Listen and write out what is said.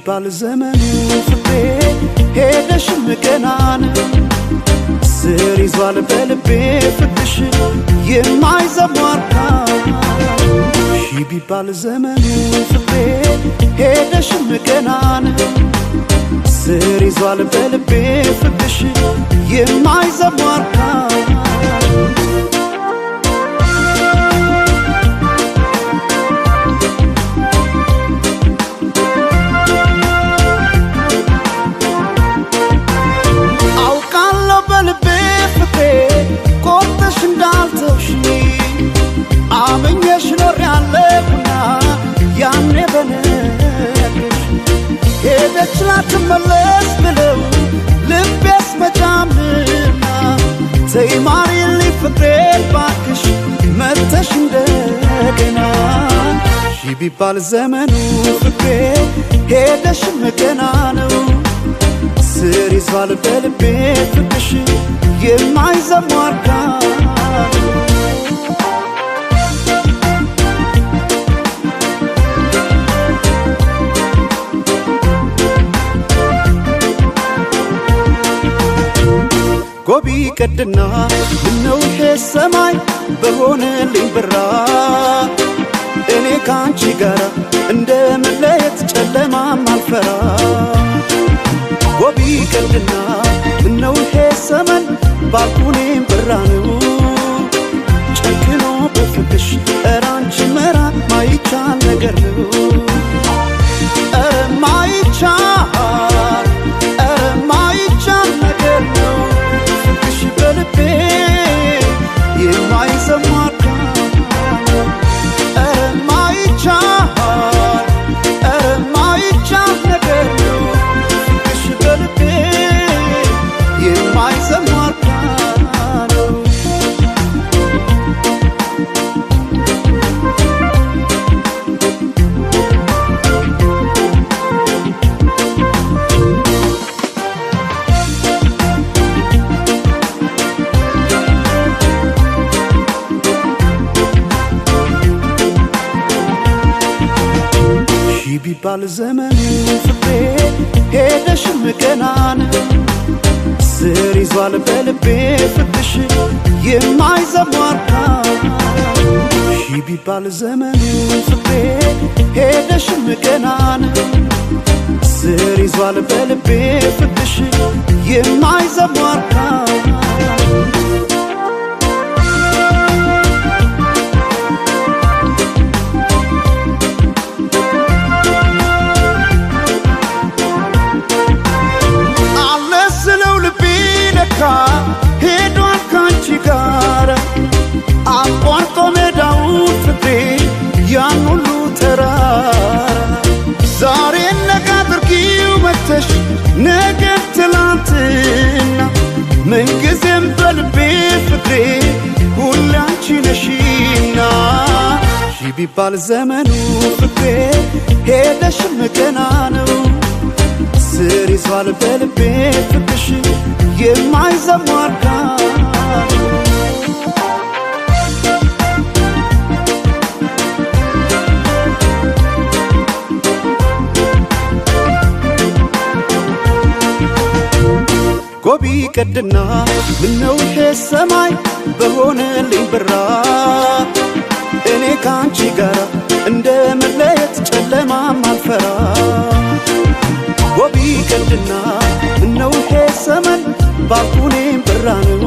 ቢባል ዘመኑ ፍቅሬ ሄደሽም ገናን ስር ይዟል በልቤ ፍቅርሽ የማይዘሟርካ ቢባል ዘመኑ ፍቅሬ ሄደሽም ገናን ስር ይዟል በልቤ ፍቅርሽ የማይዘሟርካ ላትመለስ ብለው ልቤስ መጃምና ተይማሪ ፍቅሬ ባክሽ መተሽ እንደገና ቢባል ዘመኑ ፍቅሬ ሄደሽም ገና ነው ስር ይዟል በልቤ ፍቅርሽ የማይዘሟርካ ጎቢ ቀድና ምነው ሰማይ በሆነልኝ ብራ እኔ ካንቺ ጋር እንደመለየት ጨለማም አልፈራ ጎቢ ቀድና ምነው ሰማይ ባልኩኔም ብራ ነው ጨክኖ በፍቅሽ እራንቺ መራቅ ማይቻል ነገር ነው ቢባል ዘመኑ ፍቅሬ ሄደሽም ገናን ስር ይዟል በልቤ ፍቅርሽ የማይዘሟርካ ቢባል ዘመኑ ፍቅሬ ሄደሽም ገናን ስር ይዟል በልቤ ፍቅርሽ የማይዘሟርካ ሄዷል ካንቺ ጋር አቋርጦ ሜዳው ፍቅሬ ያን ሁሉ ተራራ ዛሬ ነገ አድርጊው መተሽ ነገ ትላንትና ምንጊዜም በልቤ ፍቅሬ ሁሌ አንቺ ነሽና ቢባል ዘመኑ ፍቅሬ ሄደሽም ገና ነው ስር ይዟል በልቤ ፍቅርሽ የማይዘሟርካ ጎቢ ቀድና ምነው ሰማይ በሆነልኝ ብራ እኔ ካንቺ ጋር እንደመለየት ጨለማም አልፈራ ጎቢ ቀድና ምነው ሰማይ ባልኩኔም ብራ ነው